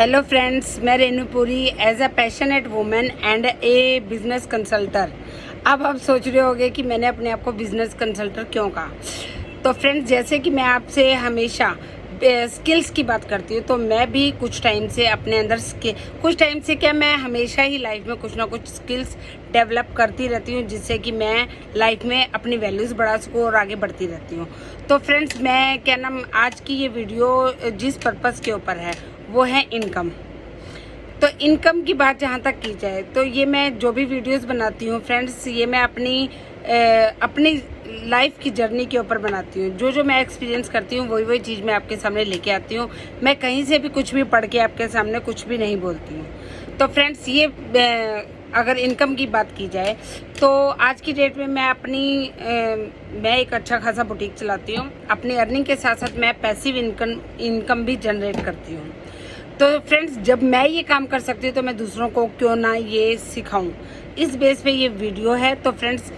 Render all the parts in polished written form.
Hello friends, मैं Renupuri as a passionate women and a business consulter. अब आप सोच रहे होंगे कि मैंने अपने आप को बिजनेस कंसल्टर क्यों कहा। तो फ्रेंड्स, जैसे कि मैं आपसे हमेशा स्किल्स की बात करती हूँ, तो मैं भी कुछ टाइम से अपने अंदर मैं हमेशा ही लाइफ में कुछ ना कुछ स्किल्स डेवलप करती रहती हूँ, जिससे कि मैं लाइफ में अपनी वैल्यूज़ बढ़ा सकूँ और आगे बढ़ती रहती हूँ। तो फ्रेंड्स, मैं आज की ये वीडियो जिस पर्पज़ के ऊपर है वो है इनकम। तो इनकम की बात जहाँ तक की जाए, तो ये मैं जो भी वीडियोस बनाती हूँ फ्रेंड्स, ये मैं अपनी लाइफ की जर्नी के ऊपर बनाती हूँ। जो मैं एक्सपीरियंस करती हूँ वही चीज़ मैं आपके सामने लेके आती हूँ। मैं कहीं से भी कुछ भी पढ़ के आपके सामने कुछ भी नहीं बोलती हूँ। तो फ्रेंड्स, ये अगर इनकम की बात की जाए, तो आज की डेट में मैं एक अच्छा खासा बुटीक चलाती हूँ। अपनी अर्निंग के साथ साथ मैं पैसिव इनकम भी जनरेट करती हूँ। तो फ्रेंड्स, जब मैं ये काम कर सकती हूँ तो मैं दूसरों को क्यों ना ये सिखाऊं, इस बेस पे ये वीडियो है। तो फ्रेंड्स,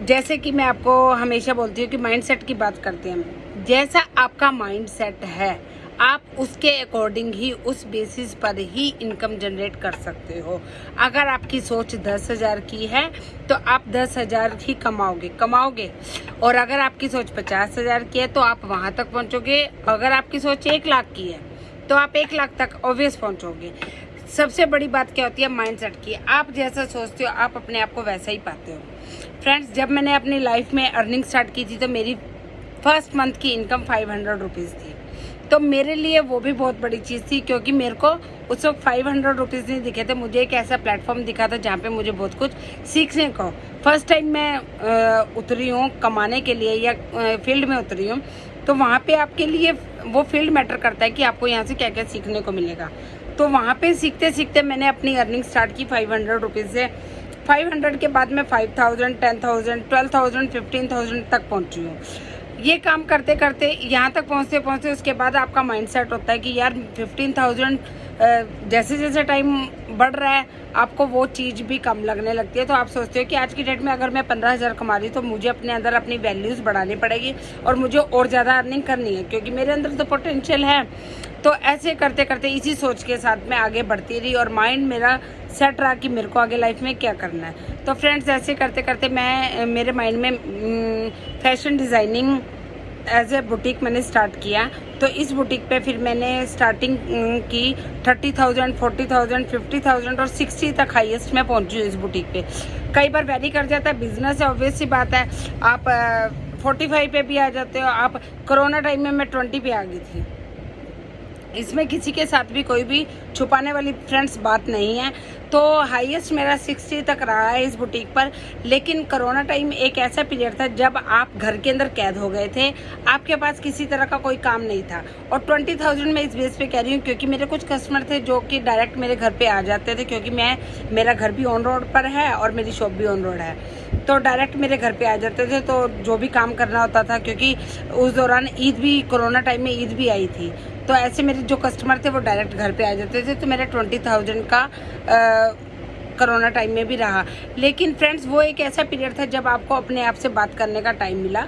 जैसे कि मैं आपको हमेशा बोलती हूँ कि माइंडसेट की बात करते हैं। जैसा आपका माइंडसेट है, आप उसके अकॉर्डिंग ही, उस बेसिस पर ही इनकम जनरेट कर सकते हो। अगर आपकी सोच 10,000 की है तो आप 10,000 ही कमाओगे। और अगर आपकी सोच 50,000 की है तो आप वहाँ तक पहुँचोगे। अगर आपकी सोच 1 लाख की है तो आप 1 लाख तक ऑब्वियस पहुंचोगे। सबसे बड़ी बात क्या होती है माइंडसेट की। आप जैसा सोचते हो आप अपने आप को वैसा ही पाते हो। फ्रेंड्स, जब मैंने अपनी लाइफ में अर्निंग स्टार्ट की थी तो मेरी फर्स्ट मंथ की इनकम 500 रुपीज़ थी। तो मेरे लिए वो भी बहुत बड़ी चीज़ थी, क्योंकि मेरे को उस वक्त 500 रुपीज़ नहीं दिखे थे। मुझे एक ऐसा प्लेटफॉर्म दिखा था जहाँ पे मुझे बहुत कुछ सीखने को। फर्स्ट टाइम मैं उतरी हूँ कमाने के लिए, या फील्ड में उतरी हूँ, तो वहाँ पे आपके लिए वो फील्ड मैटर करता है कि आपको यहाँ से क्या क्या सीखने को मिलेगा। तो वहाँ पे सीखते सीखते मैंने अपनी अर्निंग स्टार्ट की 500 रुपीज़ से। 500 के बाद मैं 5,000, 10,000, 12,000, 15,000 तक पहुँची हूँ। ये काम करते करते यहाँ तक पहुँचते पहुँचते उसके बाद आपका माइंडसेट होता है कि यार 15,000 जैसे जैसे टाइम बढ़ रहा है आपको वो चीज़ भी कम लगने लगती है। तो आप सोचते हो कि आज की डेट में अगर मैं 15,000 कमा रही हूँ तो मुझे अपने अंदर अपनी वैल्यूज़ बढ़ानी पड़ेगी और मुझे और ज़्यादा अर्निंग करनी है, क्योंकि मेरे अंदर तो पोटेंशियल है। तो ऐसे करते करते इसी सोच के साथ मैं आगे बढ़ती रही और माइंड मेरा सेट रहा कि मेरे को आगे लाइफ में क्या करना है। तो फ्रेंड्स, ऐसे करते करते मेरे माइंड में fashion designing as a boutique मैंने स्टार्ट किया। तो इस बुटीक पे फिर मैंने स्टार्टिंग की 30,000, 40,000, 50,000 और 60 तक हाईएस्ट मैं पहुंची हूँ इस बुटीक पे। कई बार वेरी कर जाता है, बिजनेस है, ऑब्वियस सी बात है। आप 45 पे भी आ जाते हो। आप कोरोना टाइम में मैं 20 पे आ गई थी। इसमें किसी के साथ भी कोई भी छुपाने वाली फ्रेंड्स बात नहीं है। तो हाईएस्ट मेरा 60 तक रहा है इस बुटीक पर। लेकिन कोरोना टाइम एक ऐसा पीरियड था जब आप घर के अंदर कैद हो गए थे, आपके पास किसी तरह का कोई काम नहीं था। और 20,000 मैं इस बेस पे कह रही हूँ क्योंकि मेरे कुछ कस्टमर थे जो कि डायरेक्ट मेरे घर पे आ जाते थे, क्योंकि मेरा घर भी ऑन रोड पर है और मेरी शॉप भी ऑन रोड है। तो डायरेक्ट मेरे घर पे आ जाते थे। तो जो भी काम करना होता था, क्योंकि उस दौरान ईद भी, कोरोना टाइम में ईद भी आई थी, तो ऐसे मेरे जो कस्टमर थे वो डायरेक्ट घर पे आ जाते थे। तो मेरा 20,000 का कोरोना टाइम में भी रहा। लेकिन फ्रेंड्स, वो एक ऐसा पीरियड था जब आपको अपने आप से बात करने का टाइम मिला।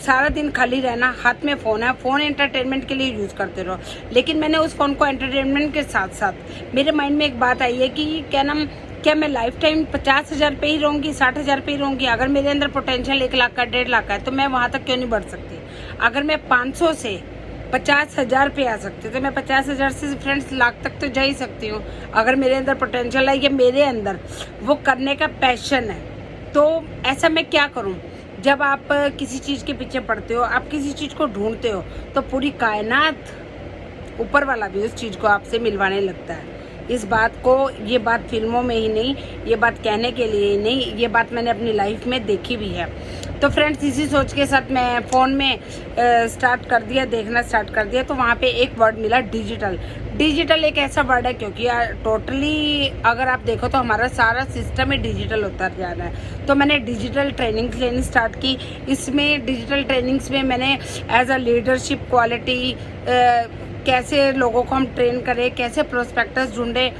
सारा दिन खाली रहना, हाथ में फ़ोन है, फ़ोन एंटरटेनमेंट के लिए यूज़ करते रहो। लेकिन मैंने उस फ़ोन को एंटरटेनमेंट के साथ साथ मेरे माइंड में एक बात आई है कि क्या मैं लाइफ टाइम 50,000 पे ही रहूँगी, 60,000 पे ही रहूँगी? अगर मेरे अंदर पोटेंशियल 1 लाख का, 1.5 लाख का है, तो मैं वहाँ तक क्यों नहीं बढ़ सकती? अगर मैं 500 से 50,000 पे आ सकती हूँ तो मैं 50,000 से फ्रेंड्स लाख तक तो जा ही सकती हूँ। अगर मेरे अंदर पोटेंशियल है या मेरे अंदर वो करने का पैशन है, तो ऐसा मैं क्या करूँ? जब आप किसी चीज़ के पीछे पड़ते हो, आप किसी चीज़ को ढूंढते हो, तो पूरी कायनात, ऊपर वाला भी उस चीज़ को आपसे मिलवाने लगता है। इस बात को, ये बात फिल्मों में ही नहीं, ये बात कहने के लिए ही नहीं, ये बात मैंने अपनी लाइफ में देखी भी है। तो फ्रेंड्स, इसी सोच के साथ मैं फ़ोन में देखना स्टार्ट कर दिया। तो वहाँ पे एक वर्ड मिला, डिजिटल। डिजिटल एक ऐसा वर्ड है, क्योंकि टोटली अगर आप देखो तो हमारा सारा सिस्टम ही डिजिटल होता जा रहा है। तो मैंने डिजिटल ट्रेनिंग्स लेनी स्टार्ट की। इसमें डिजिटल ट्रेनिंग्स में मैंने एज अ लीडरशिप क्वालिटी, कैसे लोगों को हम ट्रेन करें, कैसे प्रोस्पेक्टस ढूंढें,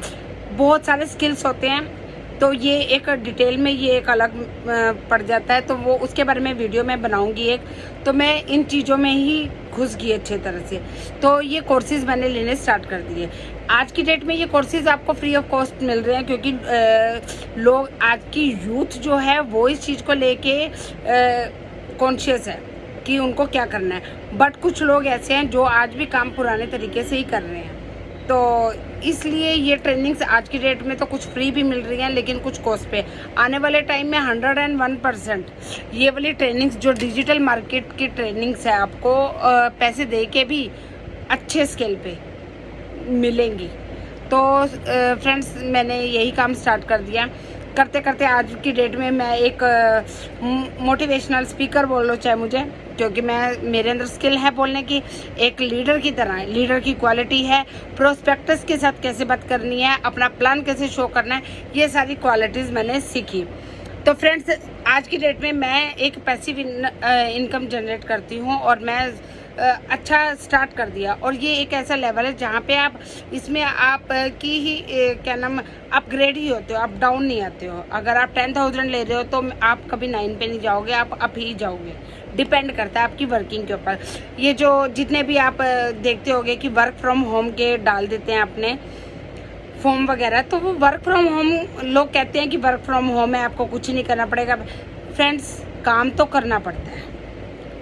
बहुत सारे स्किल्स होते हैं तो ये एक डिटेल में ये एक अलग पड़ जाता है, तो वो उसके बारे में वीडियो मैं बनाऊंगी एक। तो मैं इन चीज़ों में ही घुस गई अच्छे तरह से, तो ये कोर्सेज़ मैंने लेने स्टार्ट कर दिए। आज की डेट में ये कोर्सेज़ आपको फ्री ऑफ कॉस्ट मिल रहे हैं, क्योंकि लोग आज की यूथ जो है वो इस चीज़ को लेके कॉन्शियस है कि उनको क्या करना है। बट कुछ लोग ऐसे हैं जो आज भी काम पुराने तरीके से ही कर रहे हैं, तो इसलिए ये ट्रेनिंग्स आज की डेट में तो कुछ फ्री भी मिल रही हैं, लेकिन कुछ कॉस्ट पे। आने वाले टाइम में 101% ये वाली ट्रेनिंग्स जो डिजिटल मार्केट की ट्रेनिंग्स है आपको पैसे दे के भी अच्छे स्केल पे मिलेंगी। तो फ्रेंड्स मैंने यही काम स्टार्ट कर दिया। करते करते आज की डेट में मैं एक मोटिवेशनल स्पीकर बोल लो चाहे मुझे, क्योंकि मेरे अंदर स्किल है बोलने की, एक लीडर की तरह। लीडर की क्वालिटी है, प्रोस्पेक्टस के साथ कैसे बात करनी है, अपना प्लान कैसे शो करना है, ये सारी क्वालिटीज़ मैंने सीखी। तो फ्रेंड्स आज की डेट में मैं एक पैसिव इनकम जनरेट करती हूँ, और मैं अच्छा स्टार्ट कर दिया। और ये एक ऐसा लेवल है जहाँ पे आप इसमें आप की ही क्या नाम अपग्रेड ही होते हो, आप डाउन नहीं आते हो। अगर आप 10,000 ले रहे हो तो आप कभी 9 पे नहीं जाओगे, आप अप ही जाओगे। डिपेंड करता है आपकी वर्किंग के ऊपर। ये जो जितने भी आप देखते होगे कि वर्क फ्रॉम होम के डाल देते हैं अपने फॉर्म वगैरह, तो वो वर्क फ्रॉम होम लोग कहते हैं कि वर्क फ्रॉम होम है, आपको कुछ नहीं करना पड़ेगा। फ्रेंड्स काम तो करना पड़ता है,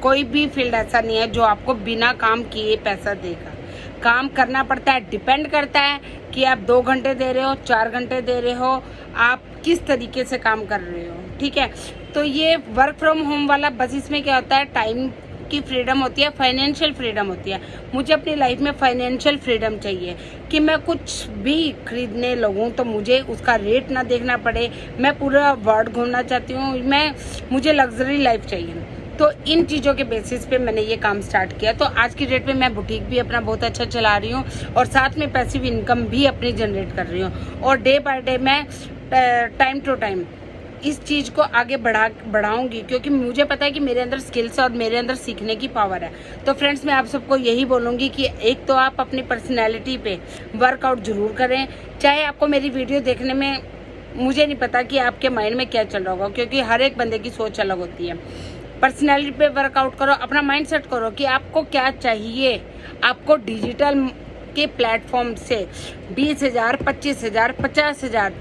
कोई भी फील्ड ऐसा नहीं है जो आपको बिना काम किए पैसा देगा। काम करना पड़ता है, डिपेंड करता है कि आप 2 घंटे दे रहे हो, 4 घंटे दे रहे हो, आप किस तरीके से काम कर रहे हो, ठीक है। तो ये वर्क फ्रॉम होम वाला बस इसमें क्या होता है, टाइम की फ्रीडम होती है, फाइनेंशियल फ्रीडम होती है। मुझे अपनी लाइफ में फाइनेंशियल फ्रीडम चाहिए कि मैं कुछ भी खरीदने लगूं तो मुझे उसका रेट ना देखना पड़े। मैं पूरा वर्ल्ड घूमना चाहती हूँ, मुझे लग्जरी लाइफ चाहिए। तो इन चीज़ों के बेसिस पे मैंने ये काम स्टार्ट किया। तो आज की डेट में मैं बुटीक भी अपना बहुत अच्छा चला रही हूँ, और साथ में पैसिव इनकम भी अपनी जनरेट कर रही हूँ। और डे बाय डे मैं टाइम टू टाइम इस चीज़ को आगे बढ़ाऊंगी, क्योंकि मुझे पता है कि मेरे अंदर स्किल्स और मेरे अंदर सीखने की पावर है। तो फ्रेंड्स मैं आप सबको यही बोलूँगी कि एक तो आप अपनी पर्सनैलिटी पे वर्कआउट ज़रूर करें। चाहे आपको मेरी वीडियो देखने में, मुझे नहीं पता कि आपके माइंड में क्या चल रहा होगा, क्योंकि हर एक बंदे की सोच अलग होती है। पर्सनैलिटी पे वर्कआउट करो, अपना माइंड सेट करो कि आपको क्या चाहिए। आपको डिजिटल के प्लेटफॉर्म से 20,000, 25,000, 50,000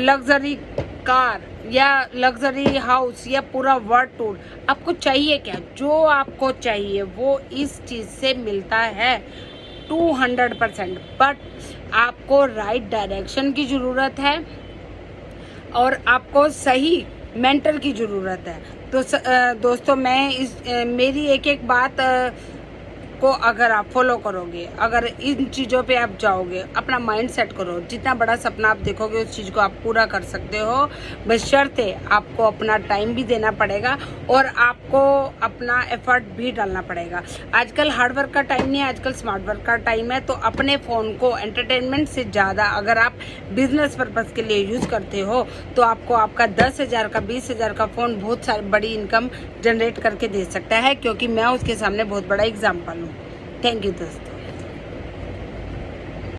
लग्जरी कार या लग्जरी हाउस या पूरा वर्ल्ड टूर, आपको चाहिए क्या? जो आपको चाहिए वो इस चीज़ से मिलता है 200%। बट आपको राइट डायरेक्शन की ज़रूरत है, और आपको सही मेंटर की ज़रूरत है। तो दोस्तों मैं मेरी एक एक बात को अगर आप फॉलो करोगे, अगर इन चीज़ों पे आप जाओगे, अपना माइंड सेट करो, जितना बड़ा सपना आप देखोगे उस चीज़ को आप पूरा कर सकते हो। बशर्ते आपको अपना टाइम भी देना पड़ेगा और आपको अपना एफर्ट भी डालना पड़ेगा। आजकल हार्ड वर्क का टाइम नहीं है, आजकल स्मार्ट वर्क का टाइम है। तो अपने फ़ोन को एंटरटेनमेंट से ज़्यादा अगर आप बिजनेस पर्पज़ के लिए यूज़ करते हो, तो आपको आपका 10,000 का 20,000 का फ़ोन बहुत सारी बड़ी इनकम जनरेट करके दे सकता है, क्योंकि मैं उसके सामने बहुत बड़ा एग्जाम्पल हूँ। थैंक यू दोस्तों।